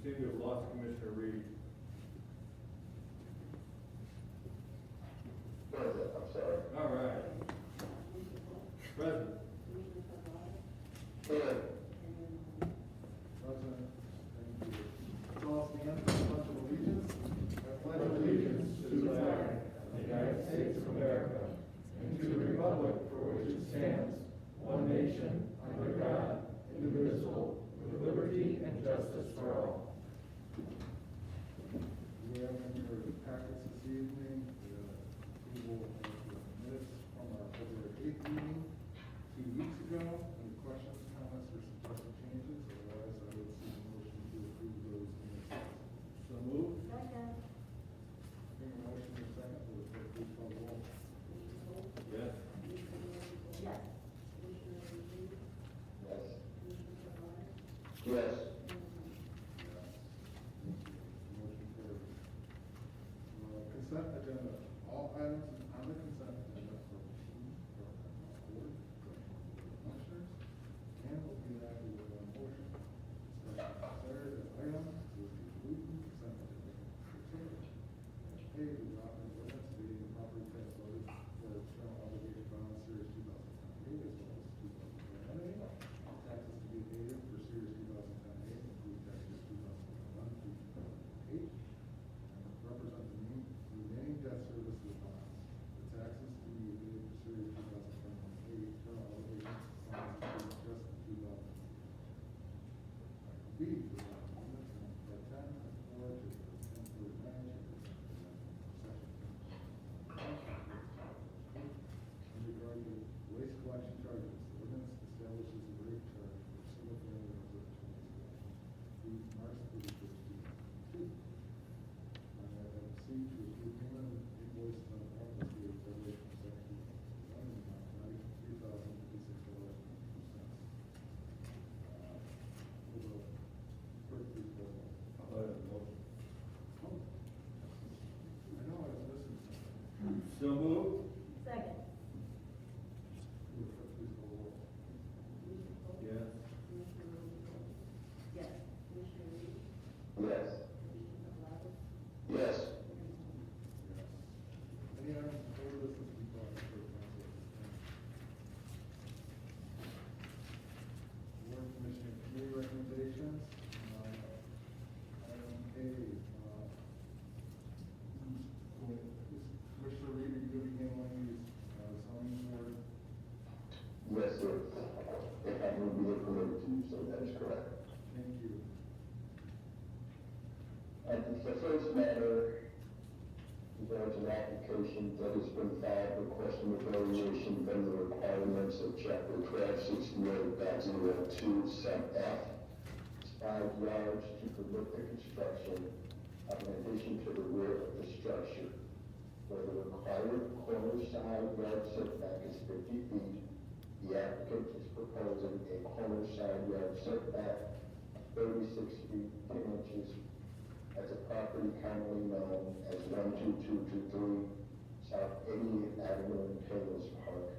seem to have lost Commissioner Reed. Present, I'm sorry. All right. Present. Here. President, thank you. Let's all stand for the pledge of allegiance. I pledge allegiance to the flag of the United States of America and to the republic for which it stands, one nation, under God, indivisible, with liberty and justice for all. We have in your packets this evening the approval of the minutes from our February 8th meeting 2 weeks ago. Any questions, comments, or suggested changes? Otherwise, I would seek a motion to approve those minutes. So moved. Second. Hearing a motion in a second, will the clerk please call the roll? Yes. Yes. Yes. Yes. Motion carries. Consent agenda. All items on the consent agenda are received for board, commissioners, and will be acted with one motion. Considered as items with the gluten consent agenda. A, the adopted ordinance stating the property tax levy for external obligated bonds series 2008 as well as 2009. Taxes to be paid for series 2010A include taxes 2001 through 2008. And represent the remaining debt service of the bonds. The taxes to be paid for series 2010A external obligations bonds include just the 2000. B, the amendments in part 10 and 4 to 1049 in regard to waste collection charges, the ordinance establishes a rate charge for single-family residential waste collection through March 31st, 2022. Item C, to approve payment of invoices on the office date February 22nd, 2021, in the amount of $93,056.02. Will the clerk please call the roll? I'll let it motion. Oh, I know I was missing something. So moved. Second. Will the clerk please call the roll? Yes. Yes. Commissioner Reed? Yes. Commissioner Blavin? Yes. Yes. Any items of old business to be brought before council at this time? Board, commission, and committee recommendations. Item A, Commissioner Reed, are you going to be handling these zoning board? Yes, sir. If I will be permitted to, so that is correct. Thank you. And the first matter involves an application that has been filed requesting a variation from the requirements of chapter 1268.02 sub F. It's 5 yards to permit the construction of an addition to the rear of the structure, where the required corner side yard setback is 50 feet. The applicant is proposing a corner side yard setback of 36 feet 10 inches as a property commonly known as 12223 South 88th Avenue in Taylor's Park.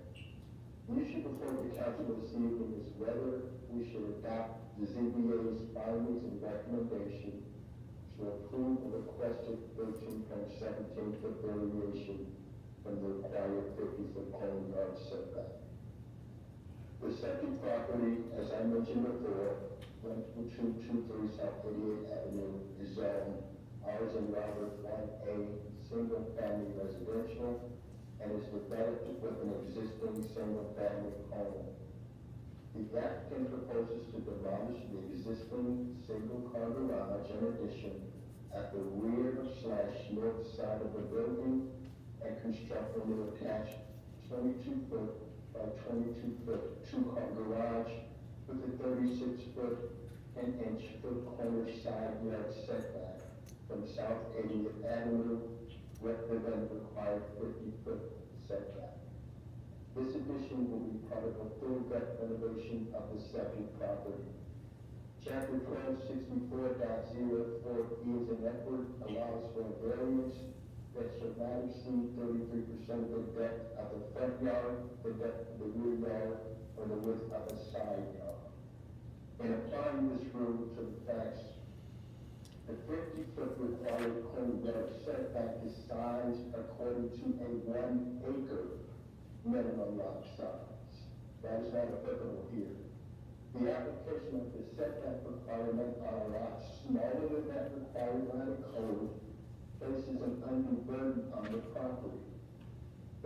The issue before the council this evening is whether we should adopt the ZBA's findings and recommendation to approve the requested 13.17-foot variation from the required 50-foot corner yard setback. The second property, as I mentioned before, 12223 South 88th Avenue is zoned ours and Robert 1A single-family residential and is developed with an existing single-family home. The applicant proposes to demolish the existing single-car garage and addition at the rear/north side of the building and construct a new attached 22-foot by 22-foot two-car garage with a 36-foot 10-inch-foot corner side yard setback from South 80th Avenue, rather than the required 50-foot setback. This addition will be part of a full gut renovation of the second property. Chapter 1264.04 E as in Edward allows for a variance that shall not exceed 33% of the depth of the front yard, the depth of the rear yard, or the width of a side yard. In applying this rule to the facts The 50-foot required code yard setback is sized according to a 1 acre minimum lot size. That is not applicable here. The application of the setback requirement on a lot smaller than that required by the code places an undue burden on the property.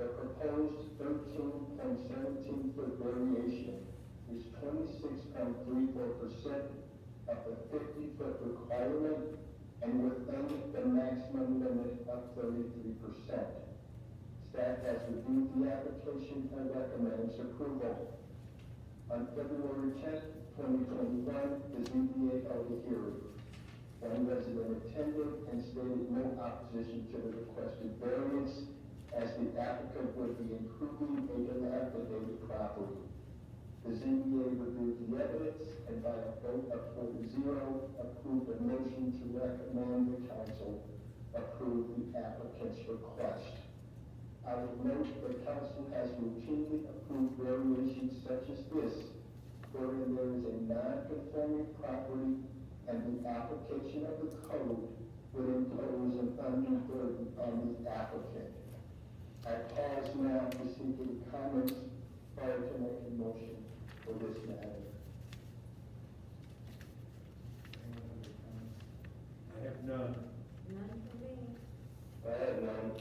The proposed 13.17-foot variation is 26.34% of the 50-foot requirement and within the maximum limit of 33%. Staff has reviewed the application and recommends approval. On February 10th, 2021, the ZBA held a hearing. One resident attended and stated no opposition to the requested variance, as the applicant would be improving a dilapidated property. The ZBA reviewed the evidence and by a vote of 4-0 approved a motion to recommend the council approve the applicant's request. I would note the council has routinely approved variations such as this, wherein there is a non-conforming property and the application of the code would impose an undue burden on the applicant. I pause now to see any comments prior to making motion for this matter. Anyone have any comments? I have none. None for me. I have none.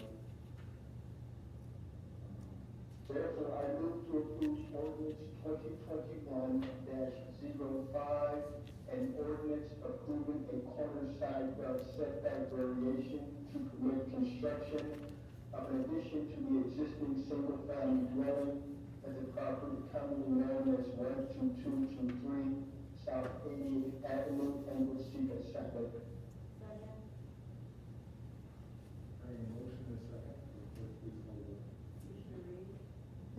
Therefore, I move to approve ordinance 2021-05, an ordinance approving a corner side yard setback variation to permit construction of an addition to the existing single-family dwelling at the property commonly known as 12223 South 88th Avenue, and would seek a second. Second. Hearing a motion and a second, will the clerk please call the roll? Commissioner Reed?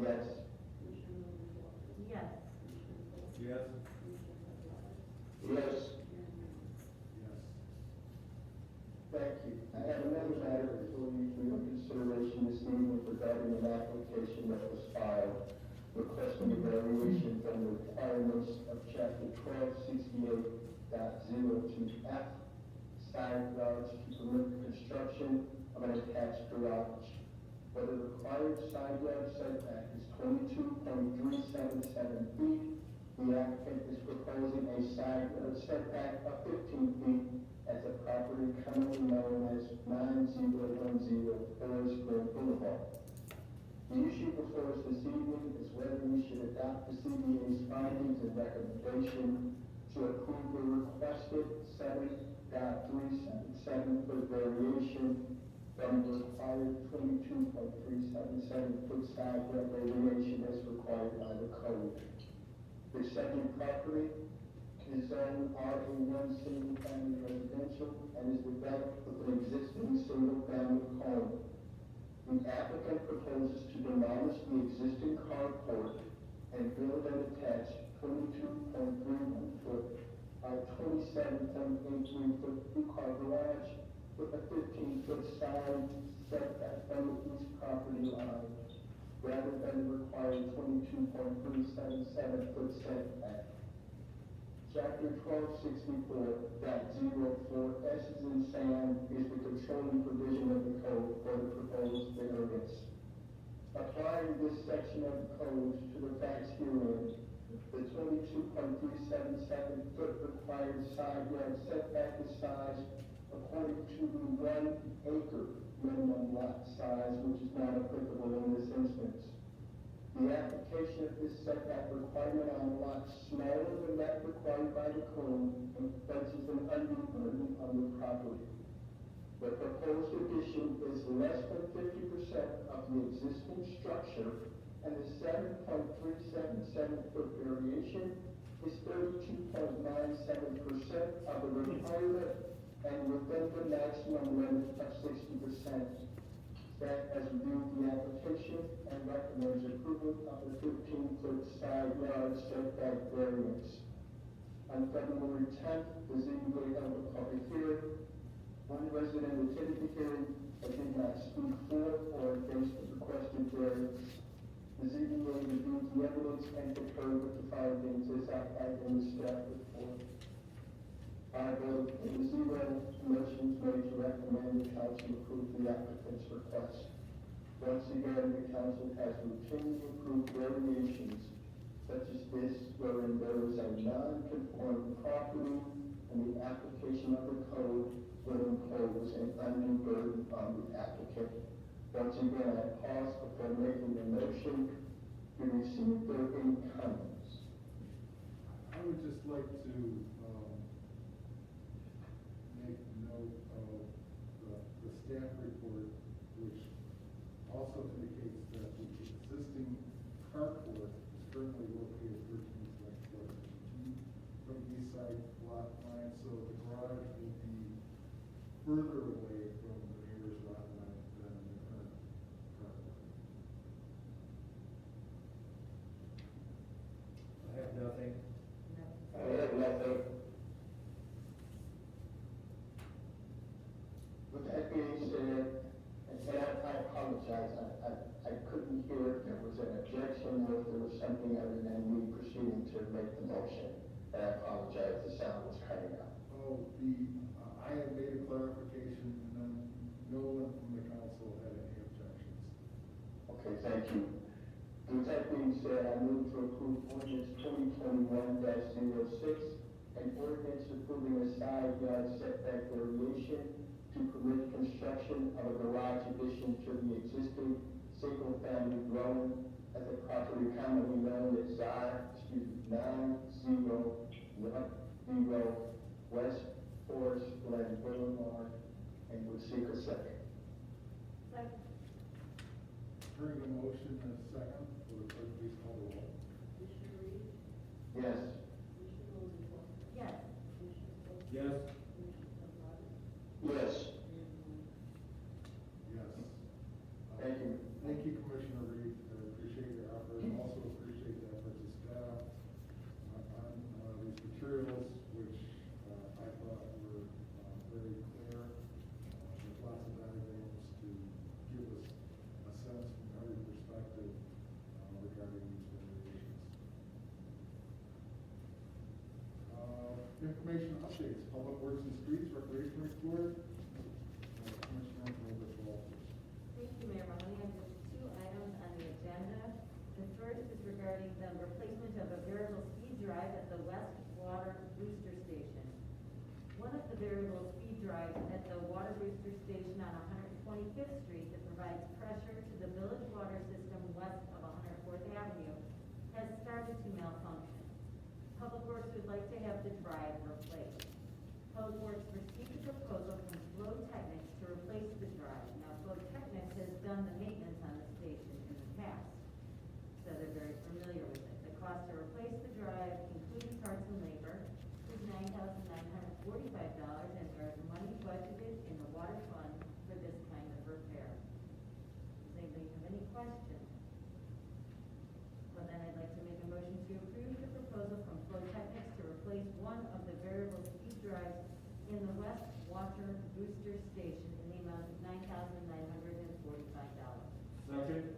Yes. Commissioner Walters? Yes. Commissioner Cole? Yes. Commissioner Gonzalez? Yes. Mayor Manning? Yes. Thank you. I have another matter before you for your consideration this evening regarding an application that was filed requesting a variation from the requirements of chapter 1268.02F, side yards to permit the construction of an attached garage. Where the required side yard setback is 22.377 feet, the applicant is proposing a side yard setback of 15 feet at the property commonly known as 9010 Forest Grove Boulevard. The issue before us this evening is whether we should adopt the CBA's findings and recommendation to approve the requested 7.377-foot variation from the required 22.377-foot side yard variation as required by the code. The second property is zoned RA1 single-family residential and is developed with an existing single-family home. The applicant proposes to demolish the existing carport and build an attached 22.31-foot by 27.83-foot two-car garage with a 15-foot side setback from the east property line, rather than the required 22.377-foot setback. Chapter 1264.04 S as in Sam is the controlling provision of the code for the proposed variance. Applying this section of the code to the facts herein, the 22.377-foot required side yard setback is sized according to the 1 acre minimum lot size, which is not applicable in this instance. The application of this setback requirement on lots smaller than that required by the code places an undue burden on the property. The proposed addition is less than 50% of the existing structure, and the 7.377-foot variation is 32.97% of the requirement and within the maximum limit of 60%. Staff has reviewed the application and recommends approval of the 15-foot side yard setback variance. On February 10th, the ZBA held a public hearing. One resident attended the hearing but did not speak for or against the requested variance. The ZBA reviewed the evidence and concurred with the findings as outlined in the staff report. By a vote of 8-0, motion is made to recommend the council approve the applicant's request. Once again, the council has routinely approved variations such as this wherein there is a non-conforming property and the application of the code would impose an undue burden on the applicant. Once again, I pause before making the motion to receive their comments. I would just like to, make note of the staff report, which also indicates that the existing carport is currently located 13 from the east side lot line, so the garage will be further away from the neighbor's lot line than the current carport. I have nothing. I have nothing. With that being said, and I apologize, I couldn't hear if there was an objection or if there was something other than me proceeding to make the motion. And I apologize, the sound was cutting out. Oh, I have made a clarification, and then no one from the council had any objections. Okay, thank you. With that being said, I move to approve ordinance 2021-06, an ordinance approving a side yard setback variation to permit construction of a garage addition to the existing single-family dwelling at the property commonly known as 9010 West Forest Glen Boulevard, and would seek a second. Second. Hearing the motion in a second, will the clerk please call the roll? Commissioner Reed? Yes. Commissioner Rosenthal? Yes. Commissioner Clayton? Yes. Commissioner Gonzalez? Yes. Mayor Moore? Yes. Thank you. Thank you, Commissioner Reed. I appreciate your effort, and also appreciate the efforts of staff on these materials, which I thought were very clear, with lots of diagrams to give us a sense from every perspective regarding these variations. Information updates, Public Works and Streets, Recreation Report, Commissioner Walters. Thank you, Mayor Mahoney. I have just two items on the agenda. The first is regarding the replacement of a variable speed drive at the West Water Booster Station. One of the variable speed drives at the Water Booster Station on 125th Street that provides pressure to the village water system west of 104th Avenue has started to malfunction. Public Works would like to have the drive replaced. Public Works received a proposal from Flow Technics to replace the drive. Now, Flow Technics has done the maintenance on the station in the past, so they're very familiar with it. The cost to replace the drive, including parts and labor, is $9,945, and there is money budgeted in the water fund for this kind of repair. Does anybody have any questions? Well, then I'd like to make a motion to approve the proposal from Flow Technics to replace one of the variable speed drives in the West Water Booster Station in the amount of $9,945. Second.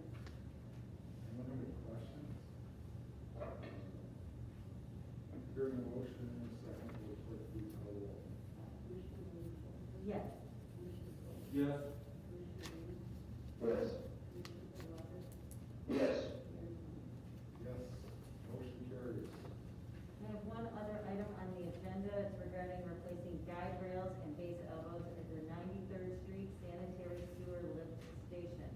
Anyone have any questions? Hearing the motion in a second, will the clerk please call the roll? Commissioner Rosenthal? Yes. Commissioner Clayton? Yes. Commissioner Reed? Yes. Commissioner Gonzalez? Yes. Mayor Moore? Yes, motion carries. I have one other item on the agenda. It's regarding replacing guide rails and base elbows at the 93rd Street Sanitary Sewer Lift Station.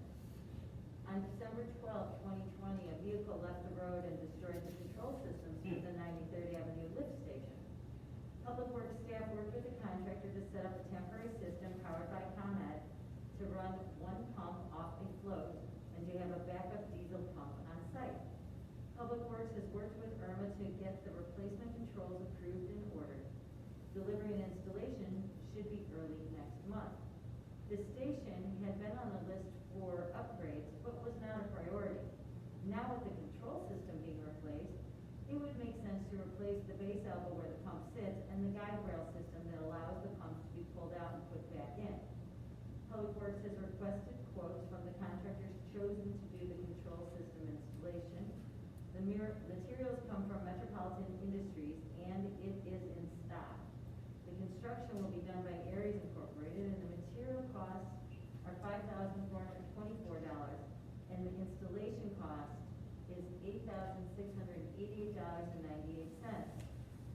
On December 12, 2020, a vehicle left the road and destroyed the control systems for the 93rd Avenue lift station. Public Works staff worked with the contractor to set up a temporary system powered by ComEd to run one pump off a float and to have a backup diesel pump on site. Public Works has worked with IRMA to get the replacement controls approved and ordered. Delivery and installation should be early next month. The station had been on the list for upgrades, but was not a priority. Now with the control system being replaced, it would make sense to replace the base elbow where the pump sits and the guide rail system that allows the pump to be pulled out and put back in. Public Works has requested quotes from the contractors chosen to do the control system installation. The materials come from Metropolitan Industries and it is in stock. The construction will be done by Aries Incorporated, and the material costs are $5,424, and the installation cost is $8,688.98.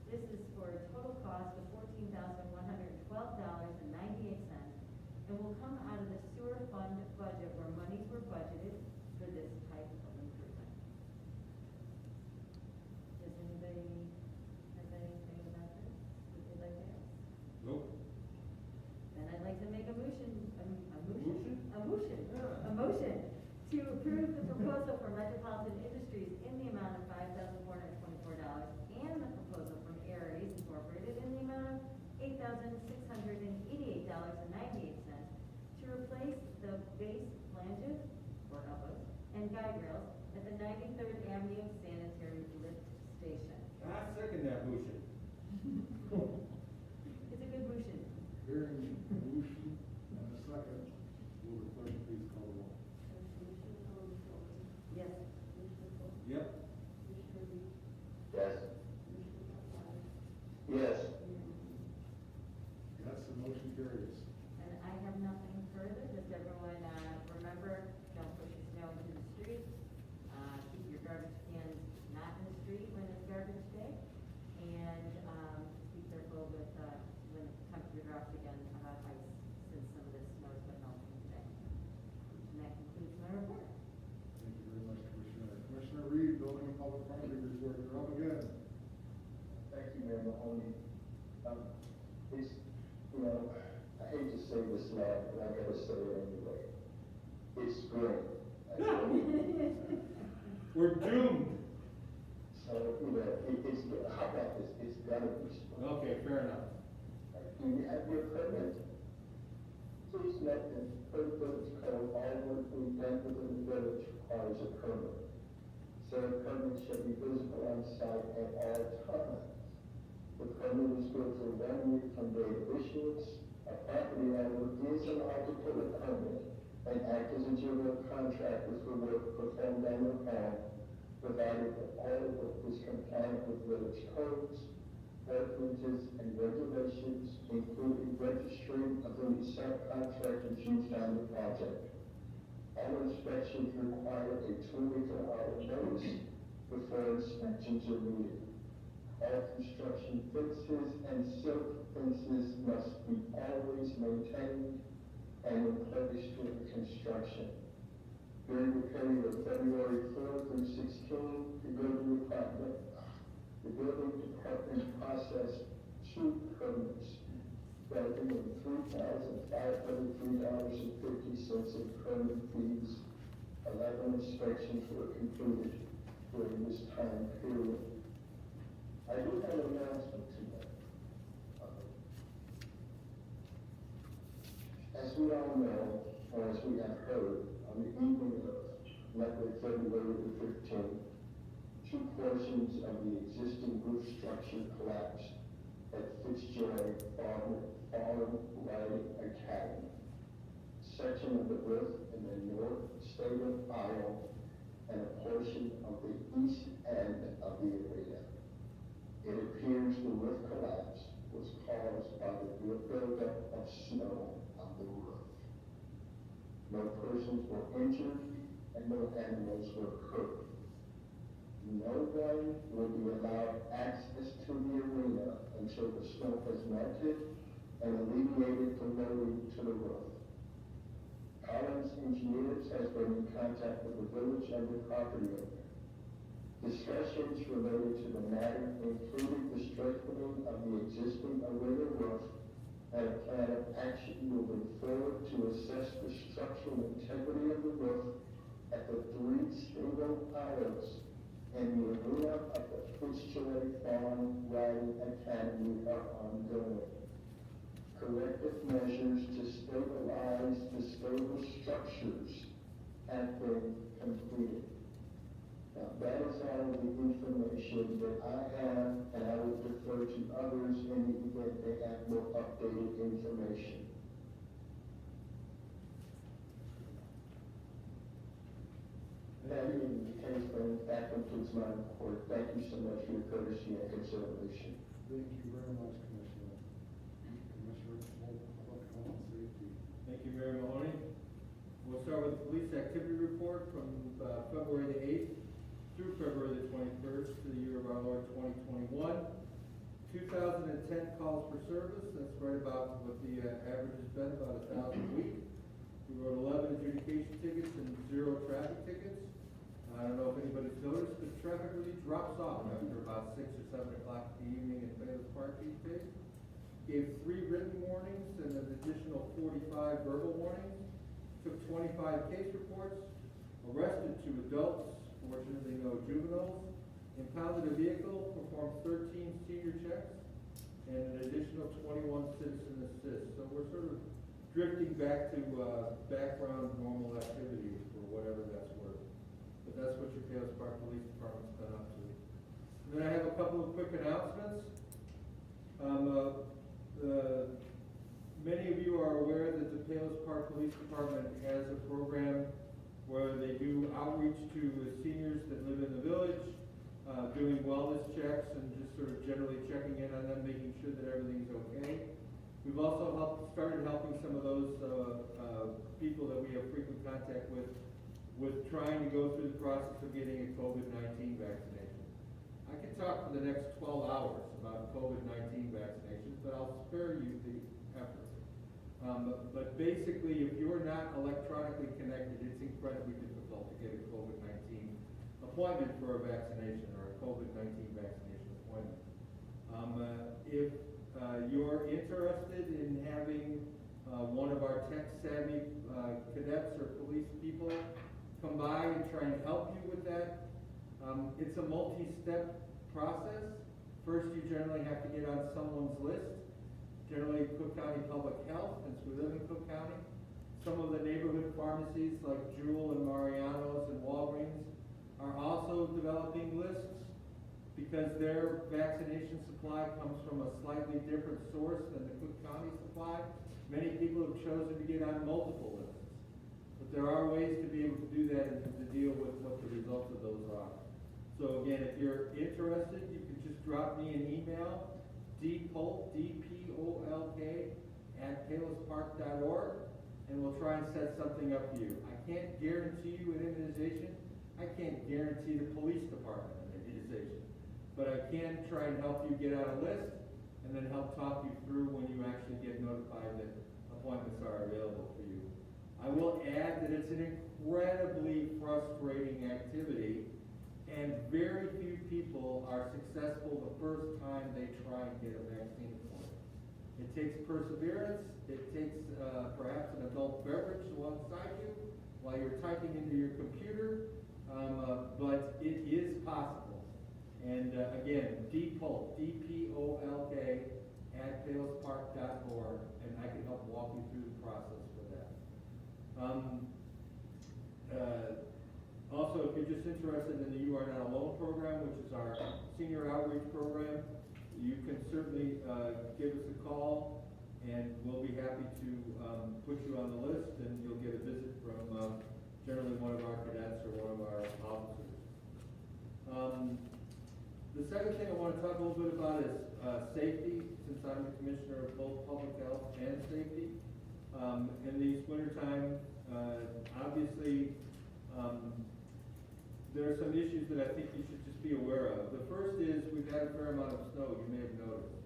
This is for a total cost of $14,112.98, and will come out of the sewer fund budget where monies were budgeted for this type of improvement. Does anybody have anything about this that they'd like to ask? Nope. Then I'd like to make a motion Motion? to approve the proposal for Metropolitan Industries in the amount of $5,424 and the proposal from Aries Incorporated in the amount of $8,688.98 to replace the base flanges, or elbows, and guide rails at the 93rd Avenue Sanitary Lift Station. I second that motion. It's a good motion. Hearing a motion and a second, will the clerk please call the roll? Yes. Yep. Yes. Yes. Yes, the motion carries. And I have nothing further. Just everyone, remember, don't push your snow into the street. Keep your garbage cans not in the street when it's garbage day. And, be careful with, when the temperature drops again about ice, since some of this snow has been melting today. And that concludes my report. Thank you very much, Commissioner. Commissioner Reed, Building and Public Property Report, you're up again. Thank you, Mayor Mahoney. It's, you know, I hate to say this now, but I gotta say it anyway. It's spring. We're doomed. So, you know, it's, how about this? It's gotta be spring. Okay, fair enough. Do you have your permit? Please note that per village code, all work being done within the village requires a permit. So a permit should be visible on site at all times. The permit is good for 1 year from date of issuance. A property owner is allowed to pull a permit and act as a general contractor for work performed on their home, provided that all work is compliant with village codes, ordinances, and regulations, including registering of any subcontractors used on the project. All inspections require a 24-hour notice before inspections are needed. All construction fences and silk fences must be always maintained and in place during construction. During the period of February 4 through 16, the building department processed 2 permits, resulting in $3,503.50 in permit fees. 11 inspections were completed during this time period. I do have an announcement tonight. As we all know, or as we have heard, on the evening of Monday, February the 15th, 2 portions of the existing roof structure collapsed at Fitzgerald Farm Riding Academy. Section of the roof in the north state of Iowa and a portion of the east end of the arena. It appears the roof collapse was caused by the buildup of snow on the roof. No persons were injured and no animals were hurt. No one will be allowed access to the arena until the snow has melted and alleviated the loading to the roof. Collins Engineers has been in contact with the village and the property owner. Discussions related to the matter included the strengthening of the existing arena roof and a plan of action moving forward to assess the structural integrity of the roof at the 3 single aisles in the arena of the Fitzgerald Farm Riding Academy are ongoing. Corrective measures to stabilize the stable structures have been completed. Now, that is all of the information that I have, and I will defer to others in the event they have more updated information. That being the case, then that concludes my report. Thank you so much for your courtesy and consideration. Thank you very much, Commissioner. Police Activity Report from February the 8th through February the 21st for the year of our Lord 2021. 2010 calls for service, that's right about what the average has been, about 1,000 a week. We wrote 11 adjudication tickets and 0 traffic tickets. I don't know if anybody's noticed, but traffic really drops off after about 6 or 7 o'clock in the evening in Bayless Park these days. Gave 3 written warnings and an additional 45 verbal warnings. Took 25 case reports, arrested 2 adults, fortunately no juveniles, impounded a vehicle, performed 13 senior checks, and an additional 21 citizen assists. So we're sort of drifting back to background normal activity for whatever that's worth. But that's what your Palos Park Police Department's been up to. And then I have a couple of quick announcements. Many of you are aware that the Palos Park Police Department has a program where they do outreach to seniors that live in the village, doing wellness checks and just sort of generally checking in on them, making sure that everything's okay. We've also started helping some of those people that we have frequent contact with trying to go through the process of getting a COVID-19 vaccination. I could talk for the next 12 hours about COVID-19 vaccinations, but I'll spare you the effort. But basically, if you're not electronically connected, it's incredibly difficult to get a COVID-19 appointment for a vaccination or a COVID-19 vaccination appointment. If you're interested in having one of our tech-savvy cadets or police people come by and try and help you with that, it's a multi-step process. First, you generally have to get on someone's list, generally Cook County Public Health, since we live in Cook County. Some of the neighborhood pharmacies like Jewel and Mariano's and Walgreens are also developing lists because their vaccination supply comes from a slightly different source than the Cook County supply. Many people have chosen to get on multiple lists. But there are ways to be able to do that and to deal with what the results of those are. So again, if you're interested, you can just drop me an email, dpolk, D-P-O-L-K, @palospark.org, and we'll try and set something up for you. I can't guarantee you an immunization. I can't guarantee the police department an immunization. But I can try and help you get on a list and then help talk you through when you actually get notified that appointments are available for you. I will add that it's an incredibly frustrating activity, and very few people are successful the first time they try and get a vaccine appointment. It takes perseverance, it takes perhaps an adult beverage alongside you while you're typing into your computer, but it is possible. And again, dpolk, D-P-O-L-K, @palospark.org, and I can help walk you through the process for that. Also, if you're just interested in the You Are Not Alone program, which is our senior outreach program, you can certainly give us a call, and we'll be happy to put you on the list, and you'll get a visit from generally one of our cadets or one of our officers. The second thing I want to talk a little bit about is safety, since I'm the commissioner of both public health and safety. In these wintertime, obviously, there are some issues that I think you should just be aware of. The first is we've had a fair amount of snow, you may have noticed.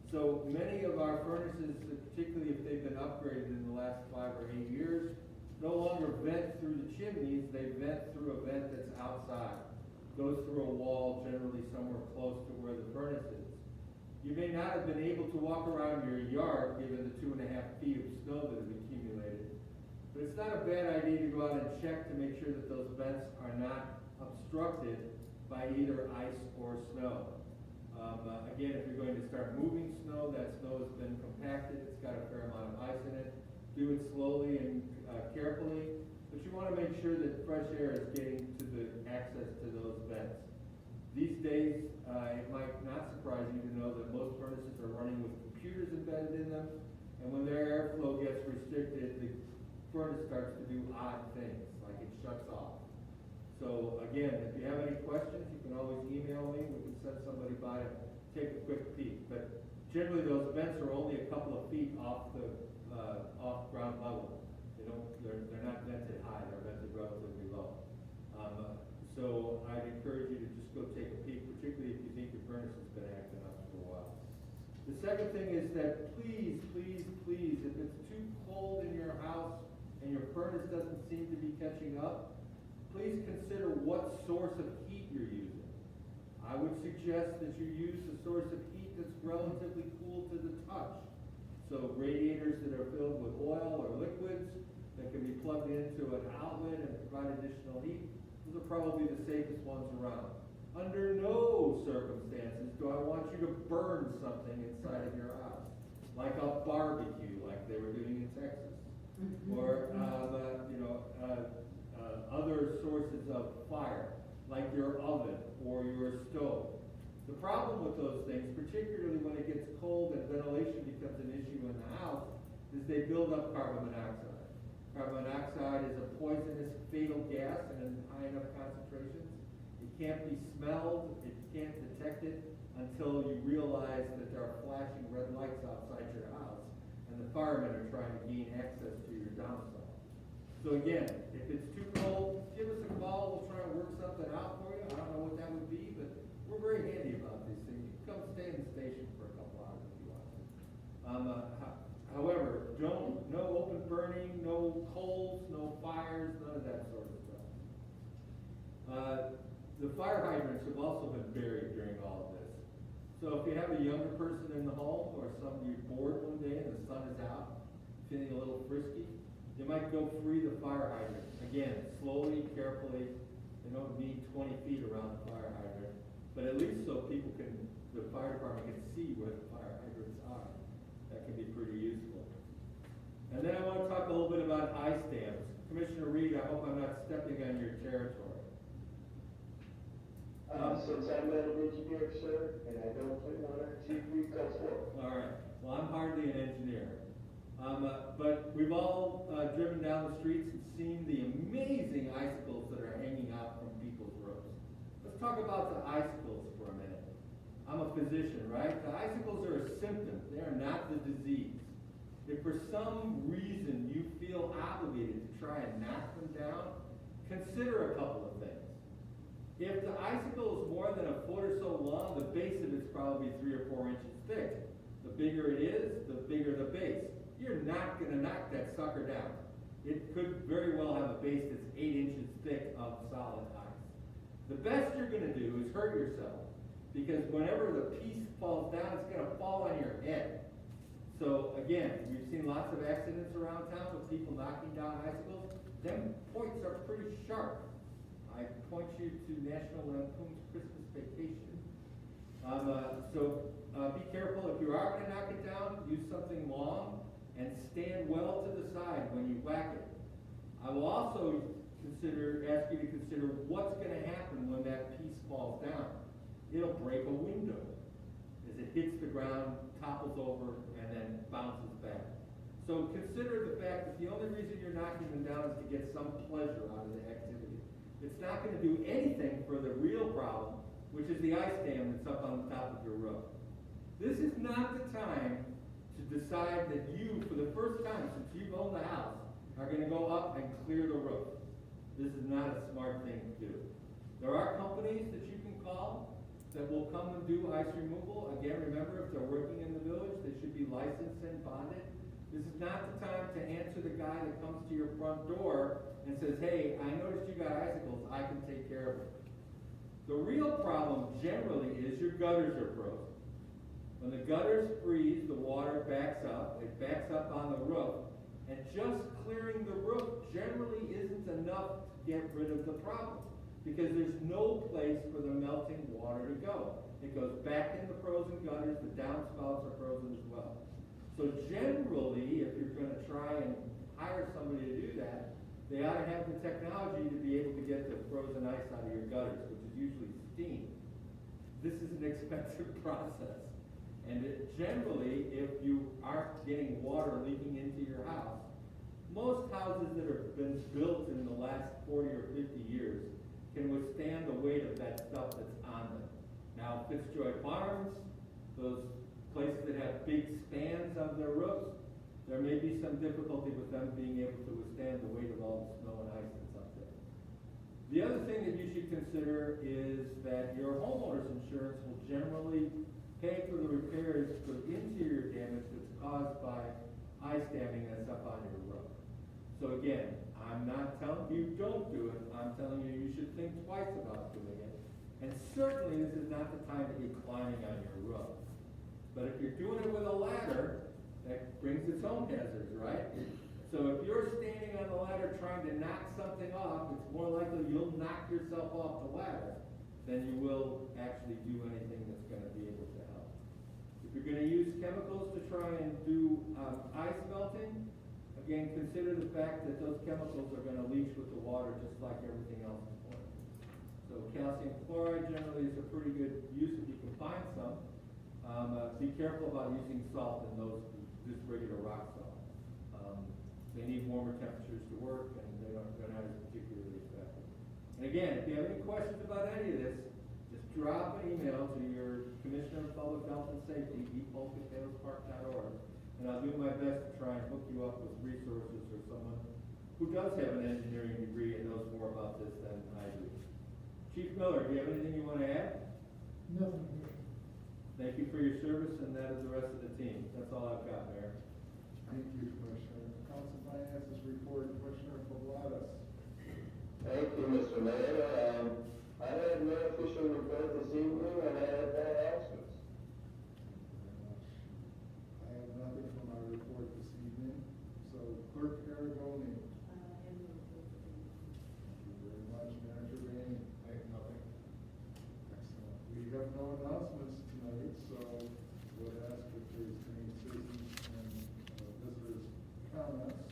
So many of our furnaces, particularly if they've been upgraded in the last 5 or 8 years, no longer vent through the chimneys, they vent through a vent that's outside. Goes through a wall, generally somewhere close to where the furnace is. You may not have been able to walk around your yard given the 2.5 feet of snow that have accumulated, but it's not a bad idea to go out and check to make sure that those vents are not obstructed by either ice or snow. Again, if you're going to start moving snow, that snow has been compacted, it's got a fair amount of ice in it. Do it slowly and carefully, but you want to make sure that fresh air is getting to the access to those vents. These days, it might not surprise you to know that most furnaces are running with computers embedded in them, and when their airflow gets restricted, the furnace starts to do odd things, like it shuts off. So again, if you have any questions, you can always email me. We can send somebody by to take a quick peek. But generally, those vents are only a couple of feet off the off ground level. they're not vented high, they're vented relatively low. So I'd encourage you to just go take a peek, particularly if you think your furnace has been acting up for a while. The second thing is that please, please, please, if it's too cold in your house and your furnace doesn't seem to be catching up, please consider what source of heat you're using. I would suggest that you use a source of heat that's relatively cool to the touch. So radiators that are filled with oil or liquids that can be plugged into an outlet and provide additional heat, those are probably the safest ones around. Under no circumstances do I want you to burn something inside of your house, like a barbecue, like they were doing in Texas, or other sources of fire, like your oven or your stove. The problem with those things, particularly when it gets cold and ventilation becomes an issue in the house, is they build up carbon monoxide. Carbon monoxide is a poisonous, fatal gas, and in high enough concentrations, it can't be smelled, it can't detect it until you realize that there are flashing red lights outside your house, and the firemen are trying to gain access to your downside. So again, if it's too cold, give us a call, we'll try and work something out for you. I don't know what that would be, but we're very handy about these things. You can come stay in the station for a couple hours if you want to. However, no open burning, no coals, no fires, none of that sort of stuff. The fire hydrants have also been buried during all of this. So if you have a younger person in the home, or you're bored one day and the sun is out, feeling a little frisky, you might go free the fire hydrant. Again, slowly, carefully. You don't need 20 feet around the fire hydrant, but at least so the fire department can see where the fire hydrants are. That can be pretty useful. And then I want to talk a little bit about eye stamps. Commissioner Reed, I hope I'm not stepping on your territory. Since I'm not an engineer, sir, and I don't play one on TV, go for it. All right. Well, I'm hardly an engineer. But we've all driven down the streets and seen the amazing icicles that are hanging out from people's roofs. Let's talk about the icicles for a minute. I'm a physician, right? The icicles are a symptom. They are not the disease. If for some reason you feel obligated to try and knock them down, consider a couple of things. If the icicle is more than a foot or so long, the base of it's probably 3 or 4 inches thick. The bigger it is, the bigger the base. You're not going to knock that sucker down. It could very well have a base that's 8 inches thick of solid ice. The best you're going to do is hurt yourself, because whenever the piece falls down, it's going to fall on your head. So again, we've seen lots of accidents around town with people knocking down icicles. Them points are pretty sharp. I point you to National Lampoon's Christmas Vacation. Be careful. If you are going to knock it down, use something long and stand well to the side when you whack it. I will also ask you to consider what's going to happen when that piece falls down. It'll break a window as it hits the ground, topples over, and then bounces back. So consider the fact that the only reason you're knocking them down is to get some pleasure out of the activity. It's not going to do anything for the real problem, which is the ice dam that's up on the top of your roof. This is not the time to decide that you, for the first time since you've owned the house, are going to go up and clear the roof. This is not a smart thing to do. There are companies that you can call that will come and do ice removal. Again, remember, if they're working in the village, they should be licensed and bonded. This is not the time to answer the guy that comes to your front door and says, hey, I noticed you got icicles, I can take care of it. The real problem generally is your gutters are frozen. When the gutters freeze, the water backs up, it backs up on the roof, and just clearing the roof generally isn't enough to get rid of the problem, because there's no place for the melting water to go. It goes back in the frozen gutters, the downspouts are frozen as well. So generally, if you're going to try and hire somebody to do that, they ought to have the technology to be able to get the frozen ice out of your gutters, which is usually steam. This is an expensive process. And generally, if you aren't getting water leaking into your house, most houses that have been built in the last 40 or 50 years can withstand the weight of that stuff that's on them. Now, Fitzjoy Farms, those places that have big spans of their roofs, there may be some difficulty with them being able to withstand the weight of all the snow and ice that's up there. The other thing that you should consider is that your homeowner's insurance will generally pay for the repairs for interior damage that's caused by ice damming that's up on your roof. So again, I'm not telling you don't do it, I'm telling you you should think twice about doing it. And certainly this is not the time to be climbing on your roof. But if you're doing it with a ladder, that brings its own hazards, right? So if you're standing on the ladder trying to knock something off, it's more likely you'll knock yourself off the ladder than you will actually do anything that's gonna be able to help. If you're gonna use chemicals to try and do ice melting, again, consider the fact that those chemicals are gonna leach with the water just like everything else is going to. So calcium chloride generally is a pretty good use if you can find some. Be careful about using salt in those, just regular rock salt. They need warmer temperatures to work, and they're not as particularly effective. And again, if you have any questions about any of this, just drop an email to your Commissioner of Public Health and Safety, epolk@palespark.org, and I'll do my best to try and hook you up with resources or someone who does have an engineering degree and knows more about this than I do. Chief Miller, do you have anything you want to add? Nothing. Thank you for your service, and that is the rest of the team. That's all I've got, Mayor. Thank you, Commissioner. Council Finances Report, Commissioner Pavlatis. Thank you, Mr. Mayor. I had no official report this evening, and I had no announcements. I have nothing for my report this evening, so Clerk Aragoni. Thank you very much, Manager Rainey. I have nothing. Excellent. We have no announcements tonight, so would ask if there's any citizens and visitors' comments.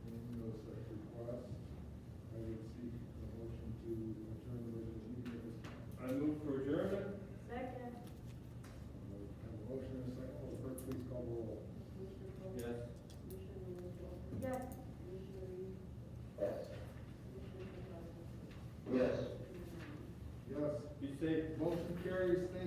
Any no such requests, I would seek a motion to adjourn the regular meeting at this time. I move for adjournment. Second. Have a motion and a second. Will the clerk please call the roll? Yes. Yes. Yes. Yes. Yes. Be safe. Motion carries. Thank